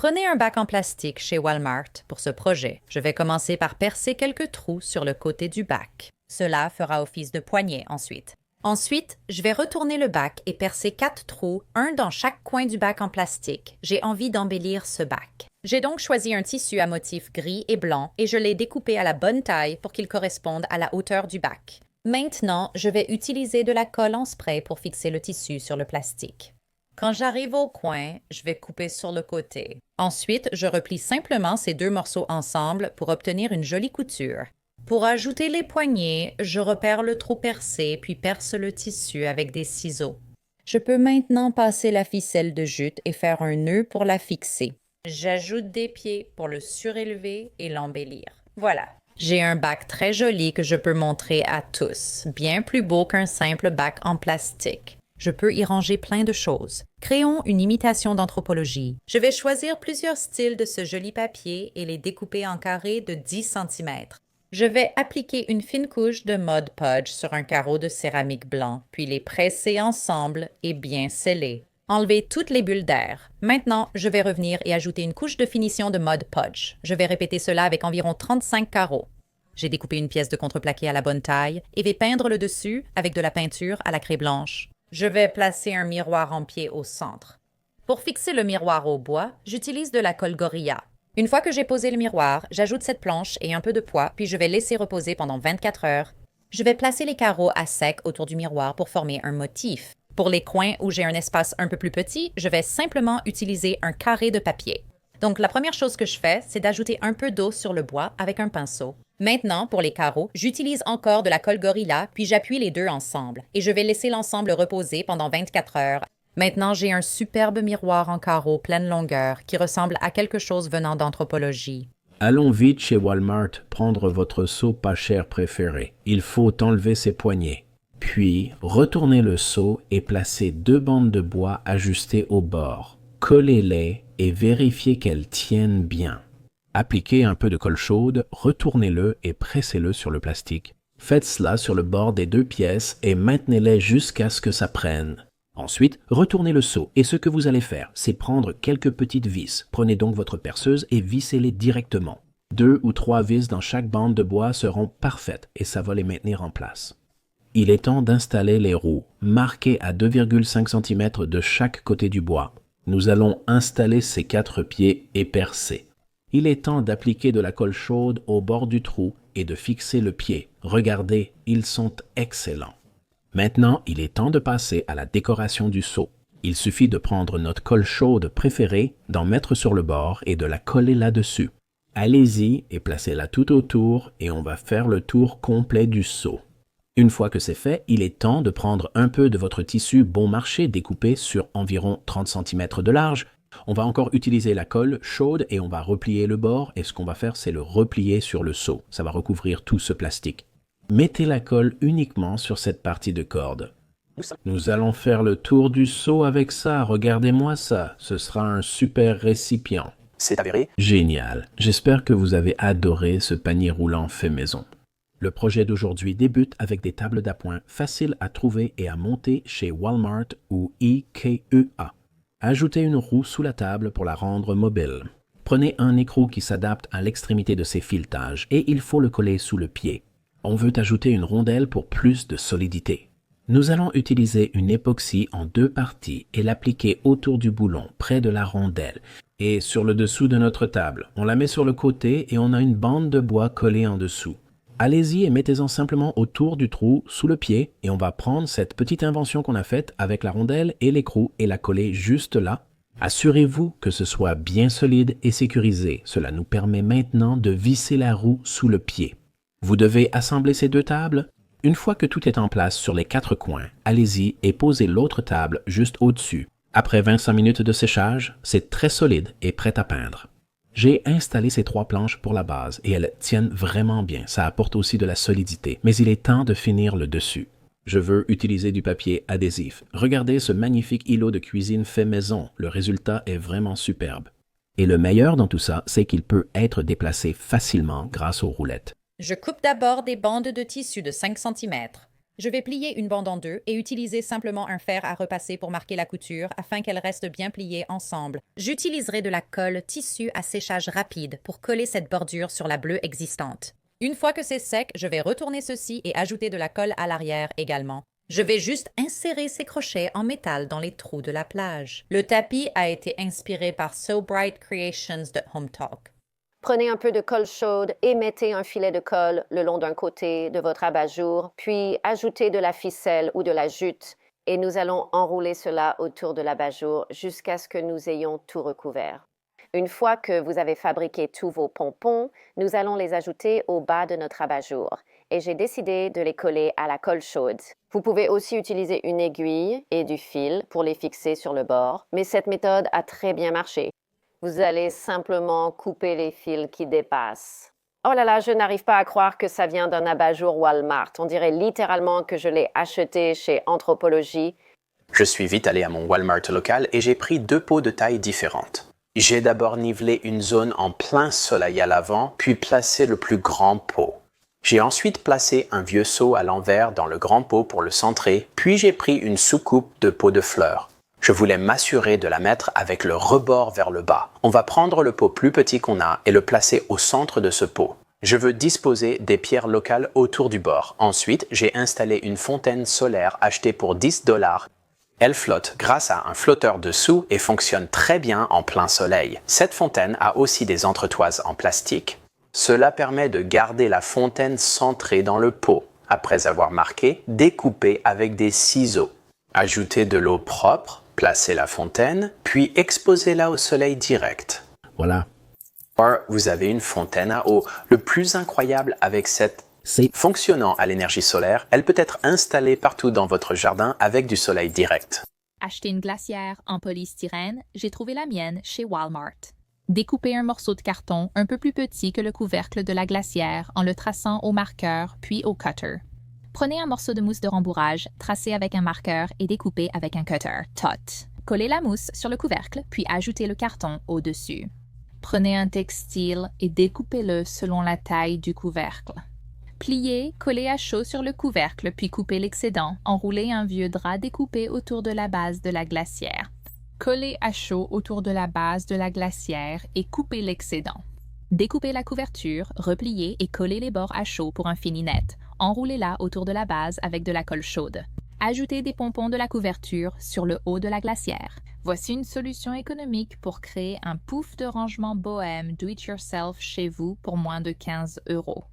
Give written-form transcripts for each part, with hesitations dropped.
Prenez un bac en plastique chez Walmart pour ce projet. Je vais commencer par percer quelques trous sur le côté du bac. Cela fera office de poignée ensuite. Ensuite, je vais retourner le bac et percer 4 trous, un dans chaque coin du bac en plastique. J'ai envie d'embellir ce bac. J'ai donc choisi un tissu à motif gris et blanc et je l'ai découpé à la bonne taille pour qu'il corresponde à la hauteur du bac. Maintenant, je vais utiliser de la colle en spray pour fixer le tissu sur le plastique. Quand j'arrive au coin, je vais couper sur le côté. Ensuite, je replie simplement ces 2 morceaux ensemble pour obtenir une jolie couture. Pour ajouter les poignées, je repère le trou percé puis perce le tissu avec des ciseaux. Je peux maintenant passer la ficelle de jute et faire un nœud pour la fixer. J'ajoute des pieds pour le surélever et l'embellir. Voilà. J'ai un bac très joli que je peux montrer à tous, bien plus beau qu'un simple bac en plastique. Je peux y ranger plein de choses. Créons une imitation d'anthropologie. Je vais choisir plusieurs styles de ce joli papier et les découper en carrés de 10 cm. Je vais appliquer une fine couche de Mod Podge sur un carreau de céramique blanc, puis les presser ensemble et bien sceller. Enlever toutes les bulles d'air. Maintenant, je vais revenir et ajouter une couche de finition de Mod Podge. Je vais répéter cela avec environ 35 carreaux. J'ai découpé une pièce de contreplaqué à la bonne taille et vais peindre le dessus avec de la peinture à la craie blanche. Je vais placer un miroir en pied au centre. Pour fixer le miroir au bois, j'utilise de la colle Gorilla. Une fois que j'ai posé le miroir, j'ajoute cette planche et un peu de poids, puis je vais laisser reposer pendant 24 heures. Je vais placer les carreaux à sec autour du miroir pour former un motif. Pour les coins où j'ai un espace un peu plus petit, je vais simplement utiliser un carré de papier. Donc, la première chose que je fais, c'est d'ajouter un peu d'eau sur le bois avec un pinceau. Maintenant, pour les carreaux, j'utilise encore de la colle Gorilla, puis j'appuie les 2 ensemble. Et je vais laisser l'ensemble reposer pendant 24 heures. Maintenant, j'ai un superbe miroir en carreaux pleine longueur qui ressemble à quelque chose venant d'anthropologie. Allons vite chez Walmart prendre votre seau pas cher préféré. Il faut enlever ses poignées. Puis, retournez le seau et placez 2 bandes de bois ajustées au bord. Collez-les et vérifiez qu'elles tiennent bien. Appliquez un peu de colle chaude, retournez-le et pressez-le sur le plastique. Faites cela sur le bord des 2 pièces et maintenez-les jusqu'à ce que ça prenne. Ensuite, retournez le seau et ce que vous allez faire, c'est prendre quelques petites vis. Prenez donc votre perceuse et vissez-les directement. 2 ou 3 vis dans chaque bande de bois seront parfaites et ça va les maintenir en place. Il est temps d'installer les roues, marquées à 2,5 cm de chaque côté du bois. Nous allons installer ces 4 pieds et percer. Il est temps d'appliquer de la colle chaude au bord du trou et de fixer le pied. Regardez, ils sont excellents. Maintenant, il est temps de passer à la décoration du seau. Il suffit de prendre notre colle chaude préférée, d'en mettre sur le bord et de la coller là-dessus. Allez-y et placez-la tout autour et on va faire le tour complet du seau. Une fois que c'est fait, il est temps de prendre un peu de votre tissu bon marché découpé sur environ 30 cm de large. On va encore utiliser la colle chaude et on va replier le bord et ce qu'on va faire, c'est le replier sur le seau. Ça va recouvrir tout ce plastique. Mettez la colle uniquement sur cette partie de corde. Nous allons faire le tour du seau avec ça. Regardez-moi ça. Ce sera un super récipient. C'est avéré. Génial. J'espère que vous avez adoré ce panier roulant fait maison. Le projet d'aujourd'hui débute avec des tables d'appoint faciles à trouver et à monter chez Walmart ou IKEA. Ajoutez une roue sous la table pour la rendre mobile. Prenez un écrou qui s'adapte à l'extrémité de ses filetages et il faut le coller sous le pied. On veut ajouter une rondelle pour plus de solidité. Nous allons utiliser une époxy en 2 parties et l'appliquer autour du boulon, près de la rondelle, et sur le dessous de notre table. On la met sur le côté et on a une bande de bois collée en dessous. Allez-y et mettez-en simplement autour du trou, sous le pied, et on va prendre cette petite invention qu'on a faite avec la rondelle et l'écrou et la coller juste là. Assurez-vous que ce soit bien solide et sécurisé. Cela nous permet maintenant de visser la roue sous le pied. Vous devez assembler ces 2 tables. Une fois que tout est en place sur les 4 coins, allez-y et posez l'autre table juste au-dessus. Après 25 minutes de séchage, c'est très solide et prêt à peindre. J'ai installé ces 3 planches pour la base et elles tiennent vraiment bien. Ça apporte aussi de la solidité, mais il est temps de finir le dessus. Je veux utiliser du papier adhésif. Regardez ce magnifique îlot de cuisine fait maison. Le résultat est vraiment superbe. Et le meilleur dans tout ça, c'est qu'il peut être déplacé facilement grâce aux roulettes. Je coupe d'abord des bandes de tissu de 5 cm. Je vais plier une bande en deux et utiliser simplement un fer à repasser pour marquer la couture afin qu'elle reste bien pliée ensemble. J'utiliserai de la colle tissu à séchage rapide pour coller cette bordure sur la bleue existante. Une fois que c'est sec, je vais retourner ceci et ajouter de la colle à l'arrière également. Je vais juste insérer ces crochets en métal dans les trous de la plage. Le tapis a été inspiré par So Bright Creations de Home Talk. Prenez un peu de colle chaude et mettez un filet de colle le long d'un côté de votre abat-jour, puis ajoutez de la ficelle ou de la jute et nous allons enrouler cela autour de l'abat-jour jusqu'à ce que nous ayons tout recouvert. Une fois que vous avez fabriqué tous vos pompons, nous allons les ajouter au bas de notre abat-jour et j'ai décidé de les coller à la colle chaude. Vous pouvez aussi utiliser une aiguille et du fil pour les fixer sur le bord, mais cette méthode a très bien marché. Vous allez simplement couper les fils qui dépassent. Oh là là, je n'arrive pas à croire que ça vient d'un abat-jour Walmart. On dirait littéralement que je l'ai acheté chez Anthropologie. Je suis vite allé à mon Walmart local et j'ai pris 2 pots de taille différentes. J'ai d'abord nivelé une zone en plein soleil à l'avant, puis placé le plus grand pot. J'ai ensuite placé un vieux seau à l'envers dans le grand pot pour le centrer, puis j'ai pris une soucoupe de pot de fleurs. Je voulais m'assurer de la mettre avec le rebord vers le bas. On va prendre le pot plus petit qu'on a et le placer au centre de ce pot. Je veux disposer des pierres locales autour du bord. Ensuite, j'ai installé une fontaine solaire achetée pour $10. Elle flotte grâce à un flotteur dessous et fonctionne très bien en plein soleil. Cette fontaine a aussi des entretoises en plastique. Cela permet de garder la fontaine centrée dans le pot. Après avoir marqué, découper avec des ciseaux. Ajoutez de l'eau propre, placez la fontaine, puis exposez-la au soleil direct. Voilà. Vous avez une fontaine à eau. Le plus incroyable avec cette fonctionnant à l'énergie solaire, elle peut être installée partout dans votre jardin avec du soleil direct. Acheter une glacière en polystyrène, j'ai trouvé la mienne chez Walmart. Découpez un morceau de carton un peu plus petit que le couvercle de la glacière en le traçant au marqueur puis au cutter. Prenez un morceau de mousse de rembourrage, tracez avec un marqueur et découpez avec un cutter. Tot. Collez la mousse sur le couvercle, puis ajoutez le carton au-dessus. Prenez un textile et découpez-le selon la taille du couvercle. Pliez, collez à chaud sur le couvercle, puis coupez l'excédent. Enroulez un vieux drap découpé autour de la base de la glacière. Collez à chaud autour de la base de la glacière et coupez l'excédent. Découpez la couverture, repliez et collez les bords à chaud pour un fini net. Enroulez-la autour de la base avec de la colle chaude. Ajoutez des pompons de la couverture sur le haut de la glacière. Voici une solution économique pour créer un pouf de rangement bohème do-it-yourself chez vous pour moins de 15 €.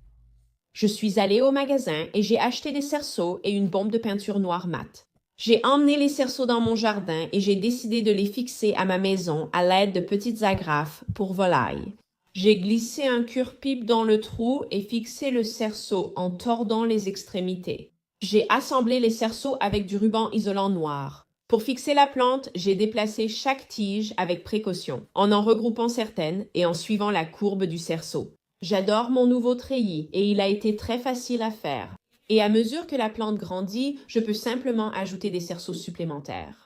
Je suis allée au magasin et j'ai acheté des cerceaux et une bombe de peinture noire mat. J'ai emmené les cerceaux dans mon jardin et j'ai décidé de les fixer à ma maison à l'aide de petites agrafes pour volailles. J'ai glissé un cure-pipe dans le trou et fixé le cerceau en tordant les extrémités. J'ai assemblé les cerceaux avec du ruban isolant noir. Pour fixer la plante, j'ai déplacé chaque tige avec précaution, en regroupant certaines et en suivant la courbe du cerceau. J'adore mon nouveau treillis et il a été très facile à faire. Et à mesure que la plante grandit, je peux simplement ajouter des cerceaux supplémentaires.